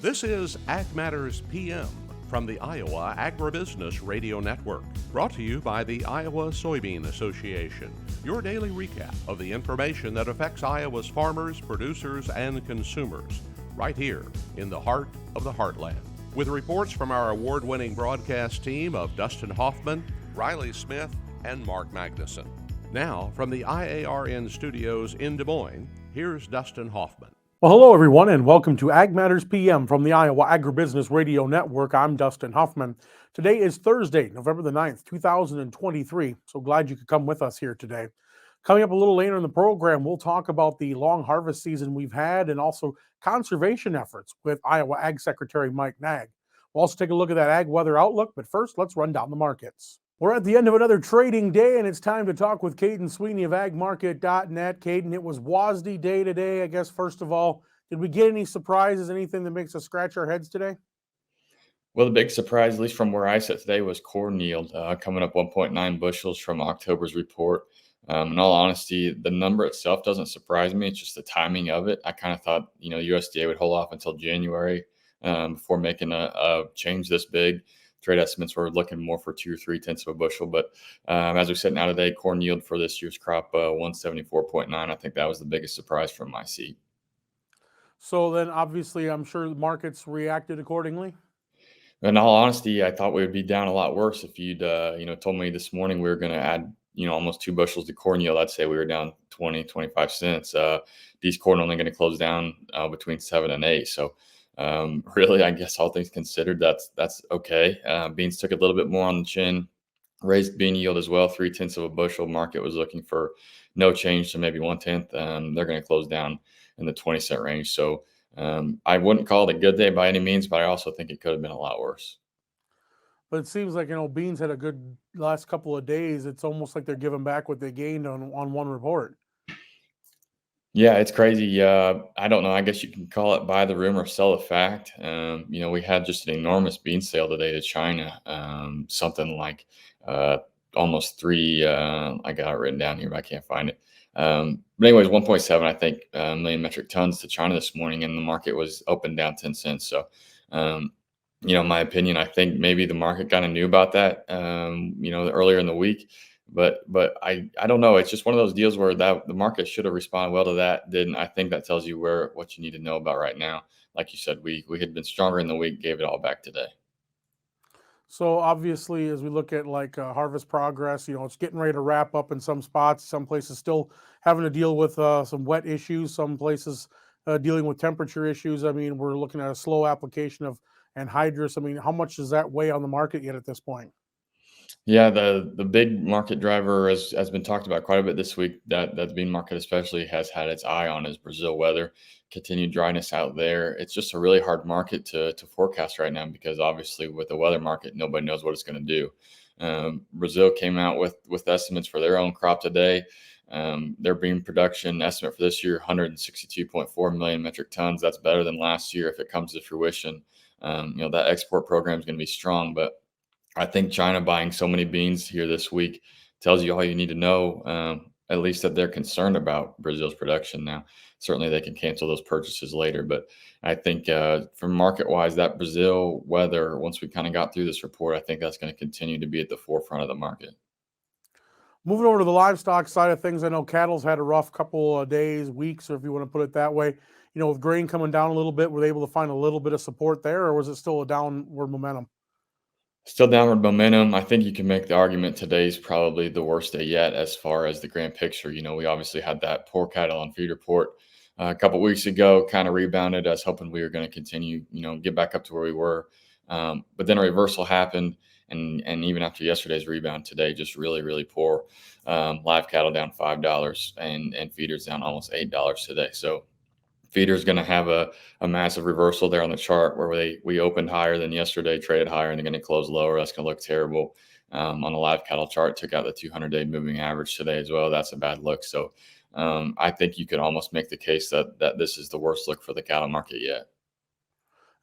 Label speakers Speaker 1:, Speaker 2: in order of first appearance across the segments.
Speaker 1: This is Ag Matters PM from the Iowa Agribusiness Radio Network, brought to you by the Iowa Soybean Association, your daily recap of the information that affects Iowa's farmers, producers, and consumers, right here in the heart of the heartland. With reports from our award-winning broadcast team of Dustin Hoffman, Riley Smith, and Mark Magnuson. Now, from the IARN studios in Des Moines, here's Dustin Hoffman.
Speaker 2: Well, hello, everyone, and welcome to Ag Matters PM from the Iowa Agribusiness Radio Network. I'm Dustin Hoffman. Today is Thursday, November the 9th, 2023. So glad you could come with us here today. Coming up a little later in the program, we'll talk about the long harvest season we've had and also conservation efforts with Iowa Ag Secretary Mike Naig. We'll also take a look at that ag weather outlook, but first, let's run down the markets. We're at the end of another trading day, and it's time to talk with Kaden Sweeney of agmarket.net. Kaden, it was WASDE day today. I guess, first of all, did we get any surprises, anything that makes us scratch our heads today?
Speaker 3: Well, the big surprise, at least from where I sit today, was corn yield coming up 1.9 bushels from October's report. In all honesty, the number itself doesn't surprise me. It's just the timing of it. I kind of thought, USDA would hold off until January before making a change this big. Trade estimates were looking more for 2 or 3 tenths of a bushel. But as we're sitting out today, corn yield for this year's crop, 174.9. I think that was the biggest surprise from my seat.
Speaker 2: So then, obviously, I'm sure the markets reacted accordingly.
Speaker 3: In all honesty, I thought we would be down a lot worse if you'd, told me this morning we were going to add, almost 2 bushels to corn yield. I'd say we were down 20, 25 cents. These corn only going to close down between 7 and 8. So really, I guess all things considered, that's okay. Beans took a little bit more on the chin. Raised bean yield as well, 3 tenths of a bushel. Market was looking for no change to maybe 1 tenth. They're going to close down in the 20-cent range. So I wouldn't call it a good day by any means, but I also think it could have been a lot worse.
Speaker 2: But it seems like, beans had a good last couple of days. It's almost like they're giving back what they gained on one report.
Speaker 3: Yeah, it's crazy. I don't know. I guess you can call it buy the rumor, sell the fact. We had just an enormous bean sale today to China, something like almost 3. I got it written down here, but I can't find it. But anyways, 1.7, I think, million metric tons to China this morning, and the market was open down 10 cents. So, in my opinion, I think maybe the market kind of knew about that, earlier in the week. But I don't know. It's just one of those deals where the market should have responded well to that. Didn't. I think that tells you what you need to know about right now. Like you said, we had been stronger in the week, gave it all back today.
Speaker 2: So obviously, as we look at harvest progress, it's getting ready to wrap up in some spots. Some places still having to deal with some wet issues. Some places dealing with temperature issues. I mean, we're looking at a slow application of anhydrous. I mean, how much does that weigh on the market yet at this point?
Speaker 3: Yeah, the big market driver has been talked about quite a bit this week. That the bean market especially has had its eye on is Brazil weather, continued dryness out there. It's just a really hard market to forecast right now because obviously with the weather market, nobody knows what it's going to do. Brazil came out with estimates for their own crop today. Their bean production estimate for this year, 162.4 million metric tons. That's better than last year if it comes to fruition. That export program is going to be strong, but I think China buying so many beans here this week tells you all you need to know, at least that they're concerned about Brazil's production. Now, certainly they can cancel those purchases later, but I think from market-wise, that Brazil weather, once we kind of got through this report, I think that's going to continue to be at the forefront of the market.
Speaker 2: Moving over to the livestock side of things, I know cattle's had a rough couple of days, weeks, or if you want to put it that way. With grain coming down a little bit, were they able to find a little bit of support there, or was it still a downward momentum?
Speaker 3: Still downward momentum. I think you can make the argument today's probably the worst day yet as far as the grand picture. We obviously had that poor cattle on feed report a couple of weeks ago, kind of rebounded. I was hoping we were going to continue, get back up to where we were. But then a reversal happened. And even after yesterday's rebound today, just really, really poor. Live cattle down $5 and feeders down almost $8 today. So feeder's going to have a massive reversal there on the chart where we opened higher than yesterday, traded higher, and they're going to close lower. That's going to look terrible. On the live cattle chart, took out the 200-day moving average today as well. That's a bad look. So I think you could almost make the case that this is the worst look for the cattle market yet.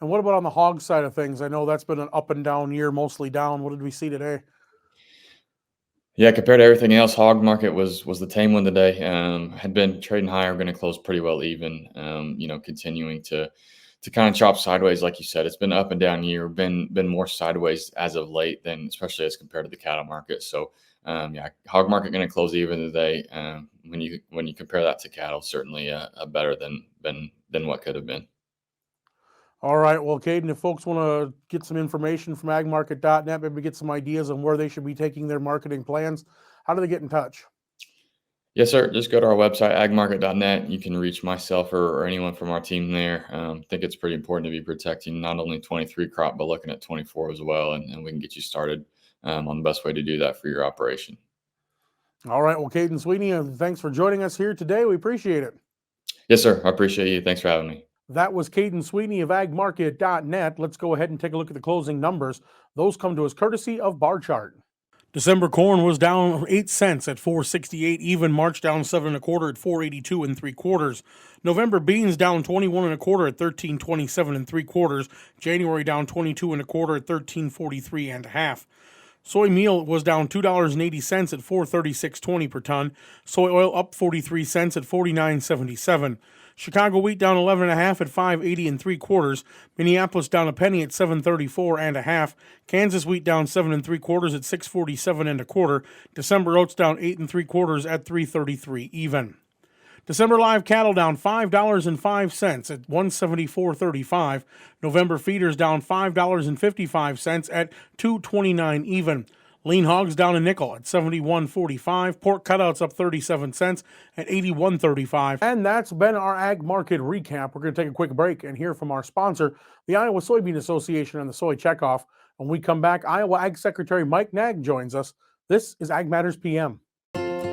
Speaker 2: And what about on the hog side of things? I know that's been an up and down year, mostly down. What did we see today?
Speaker 3: Yeah, compared to everything else, hog market was the tame one today. Had been trading higher, going to close pretty well even. Continuing to to kind of chop sideways, like you said. It's been up and down year, been more sideways as of late than especially as compared to the cattle market. So hog market going to close even today. When you compare that to cattle, certainly a better than what could have been.
Speaker 2: All right. Well, Kaden, if folks want to get some information from agmarket.net, maybe get some ideas on where they should be taking their marketing plans, how do they get in touch?
Speaker 3: Yes, sir. Just go to our website, agmarket.net. You can reach myself or anyone from our team there. I think it's pretty important to be protecting not only 23 crop, but looking at 24 as well. And we can get you started on the best way to do that for your operation.
Speaker 2: All right. Well, Kaden Sweeney, thanks for joining us here today. We appreciate it.
Speaker 3: Yes, sir. I appreciate you. Thanks for having me.
Speaker 2: That was Kaden Sweeney of agmarket.net. Let's go ahead and take a look at the closing numbers. Those come to us courtesy of Bar Chart. December corn was down 8 cents at $4.68 even. March down 7 1/4 at $4.82 3/4. November beans down 21 1/4 at $13.27 3/4. January down 22 1/4 at $13.43 1/2. Soy meal was down $2.80 at $436.20 per ton. Soy oil up 43 cents at $49.77. Chicago wheat down 11 1/2 at $5.80 3/4. Minneapolis down a penny at $7.34 1/2. Kansas wheat down 7 3/4 at $6.47 1/4. December oats down 8 3/4 at $3.33 even. December live cattle down $5.05 at $174.35. November feeders down $5.55 at $2.29 even. Lean hogs down a nickel at $71.45. Pork cutouts up 37 cents at $81.35. And that's been our ag market recap. We're going to take a quick break and hear from our sponsor, the Iowa Soybean Association and the Soy Checkoff. When we come back, Iowa Ag Secretary Mike Naig joins us. This is Ag Matters PM.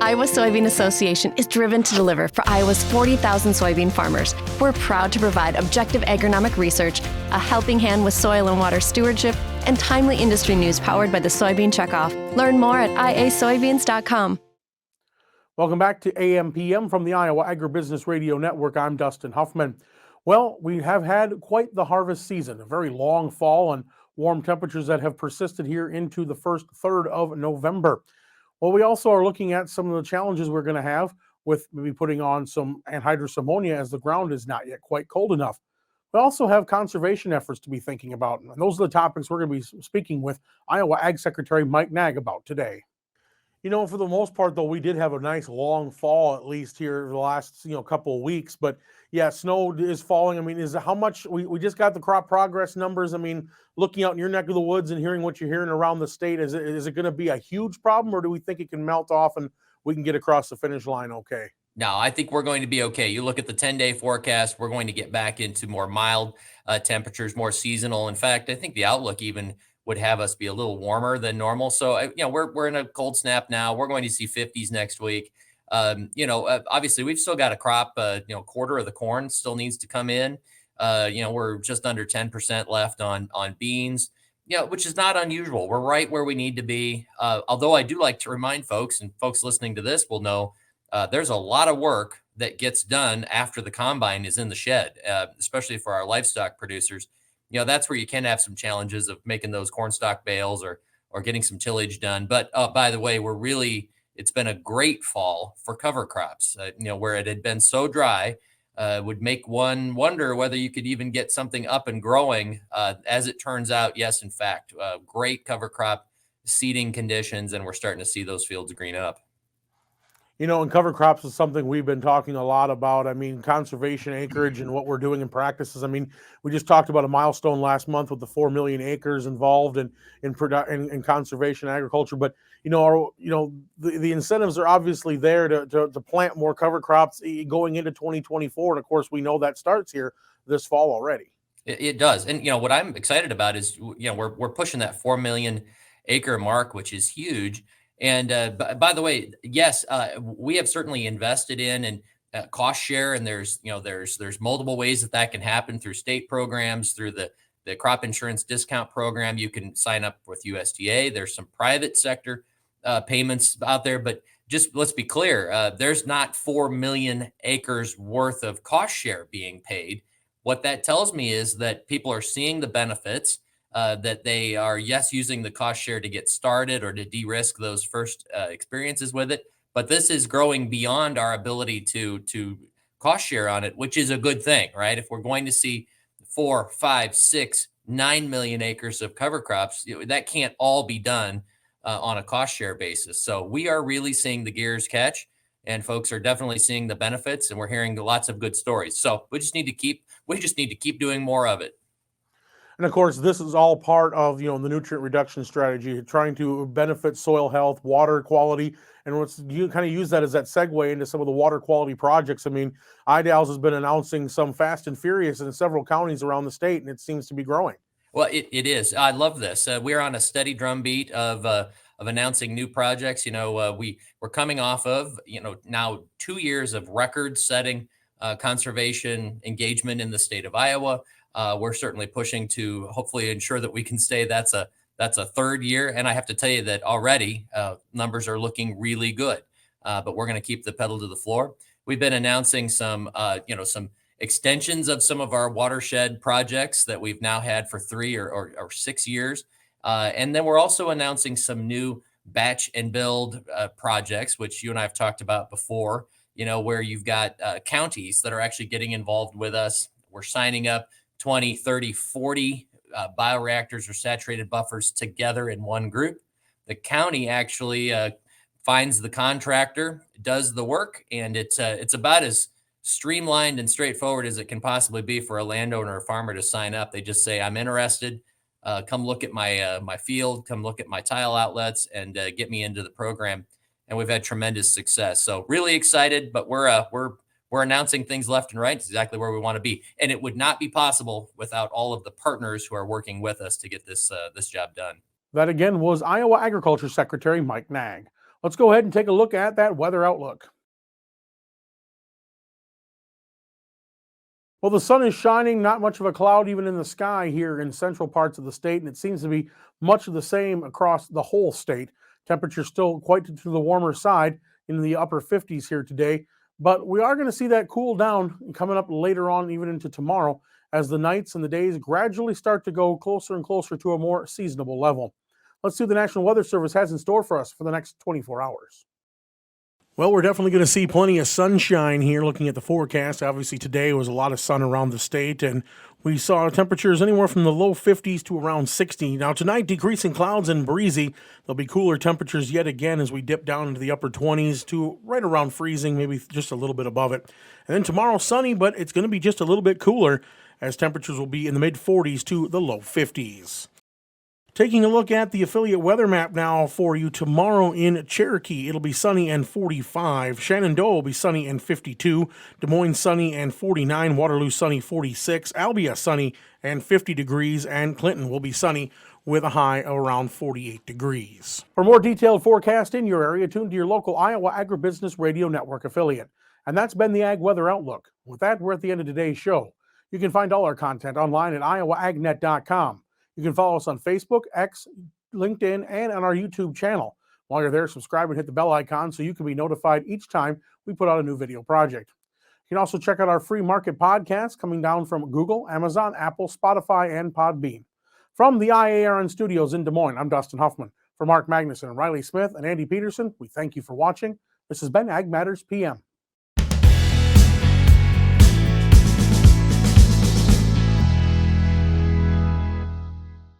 Speaker 4: Iowa Soybean Association is driven to deliver for Iowa's 40,000 soybean farmers. We're proud to provide objective agronomic research, a helping hand with soil and water stewardship, and timely industry news powered by the Soybean Checkoff. Learn more at iasoybeans.com.
Speaker 2: Welcome back to AMPM from the Iowa Agribusiness Radio Network. I'm Dustin Huffman. Well, we have had quite the harvest season, a very long fall and warm temperatures that have persisted here into the first third of November. Well, we also are looking at some of the challenges we're going to have with maybe putting on some anhydrous ammonia as the ground is not yet quite cold enough. We also have conservation efforts to be thinking about, and those are the topics we're going to be speaking with Iowa Ag Secretary Mike Naig about today. You know, for the most part, though, we did have a nice long fall, at least here the last couple of weeks. But yeah, snow is falling. I mean, is how much we just got the crop progress numbers. I mean, looking out in your neck of the woods and hearing what you're hearing around the state, is it going to be a huge problem, or do we think it can melt off and we can get across the finish line okay?
Speaker 5: No, I think we're going to be okay. You look at the 10-day forecast, we're going to get back into more mild temperatures, more seasonal. In fact, I think the outlook even would have us be a little warmer than normal. So, we're in a cold snap now. We're going to see 50s next week. Obviously, we've still got a crop. Quarter of the corn still needs to come in. We're just under 10% left on beans. Which is not unusual. We're right where we need to be. Although I do like to remind folks, and folks listening to this will know, there's a lot of work that gets done after the combine is in the shed, especially for our livestock producers. That's where you can have some challenges of making those corn stalk bales or getting some tillage done. But by the way, it's been a great fall for cover crops, where it had been so dry, would make one wonder whether you could even get something up and growing. As it turns out, yes, in fact, great cover crop seeding conditions, and we're starting to see those fields green up.
Speaker 2: And cover crops is something we've been talking a lot about. I mean, conservation acreage and what we're doing in practices. I mean, we just talked about a milestone last month with the 4 million acres involved in conservation agriculture. But the incentives are obviously there to plant more cover crops going into 2024. And of course, we know that starts here this fall already.
Speaker 5: It does. And what I'm excited about is we're pushing that 4 million acre mark, which is huge. And by the way, yes, we have certainly invested in and cost share, and there's multiple ways that can happen through state programs, through the crop insurance discount program. You can sign up with USDA. There's some private sector payments out there, but just let's be clear, there's not 4 million acres worth of cost share being paid. What that tells me is that people are seeing the benefits. That they are, using the cost share to get started or to de-risk those first experiences with it. But this is growing beyond our ability to cost share on it, which is a good thing, right? If we're going to see 4, 5, 6, 9 million acres of cover crops. That can't all be done on a cost share basis. So we are really seeing the gears catch, and folks are definitely seeing the benefits, and we're hearing lots of good stories. So we just need to keep doing more of it.
Speaker 2: And of course, this is all part of the nutrient reduction strategy, trying to benefit soil health, water quality, and you kind of use that as that segue into some of the water quality projects. I mean, IDALS has been announcing some fast and furious in several counties around the state, and it seems to be growing.
Speaker 5: Well, it is. I love this. We're on a steady drumbeat of announcing new projects. We're coming off of now 2 years of record-setting conservation engagement in the state of Iowa. We're certainly pushing to hopefully ensure that we can stay. That's a third year, and I have to tell you that already numbers are looking really good. But we're going to keep the pedal to the floor. We've been announcing some extensions of some of our watershed projects that we've now had for 3 or 6 years. And then we're also announcing some new batch and build projects, which you and I have talked about before, where you've got counties that are actually getting involved with us. We're signing up 20, 30, 40 bioreactors or saturated buffers together in one group. The county actually finds the contractor, does the work, and it's about as streamlined and straightforward as it can possibly be for a landowner or farmer to sign up. They just say, I'm interested. Come look at my field, come look at my tile outlets, and get me into the program. And we've had tremendous success. So really excited, but we're announcing things left and right. It's exactly where we want to be. And it would not be possible without all of the partners who are working with us to get this job done.
Speaker 2: That again was Iowa Agriculture Secretary Mike Naig. Let's go ahead and take a look at that weather outlook. Well, the sun is shining, not much of a cloud even in the sky here in central parts of the state, and it seems to be much of the same across the whole state. Temperatures still quite to the warmer side in the upper 50s here today, but we are going to see that cool down coming up later on, even into tomorrow, as the nights and the days gradually start to go closer and closer to a more seasonable level. Let's see what the National Weather Service has in store for us for the next 24 hours. Well, we're definitely going to see plenty of sunshine here looking at the forecast. Obviously, today was a lot of sun around the state, and we saw temperatures anywhere from the low 50s to around 60. Now, tonight, decreasing clouds and breezy. There'll be cooler temperatures yet again as we dip down into the upper 20s to right around freezing, maybe just a little bit above it. And then tomorrow, sunny, but it's going to be just a little bit cooler as temperatures will be in the mid-40s to the low 50s. Taking a look at the affiliate weather map now for you tomorrow in Cherokee, it'll be sunny and 45. Shenandoah will be sunny and 52. Des Moines sunny and 49. Waterloo sunny 46. Albia sunny and 50 degrees. And Clinton will be sunny with a high around 48 degrees. For more detailed forecast in your area, tune to your local Iowa Agribusiness Radio Network affiliate. And that's been the Ag Weather Outlook. With that, we're at the end of today's show. You can find all our content online at iowaagnet.com. You can follow us on Facebook, X, LinkedIn, and on our YouTube channel. While you're there, subscribe and hit the bell icon so you can be notified each time we put out a new video project. You can also check out our free market podcast coming down from Google, Amazon, Apple, Spotify, and Podbean. From the IARN studios in Des Moines, I'm Dustin Huffman. For Mark Magnuson, Riley Smith, and Andy Peterson, we thank you for watching. This has been Ag Matters PM.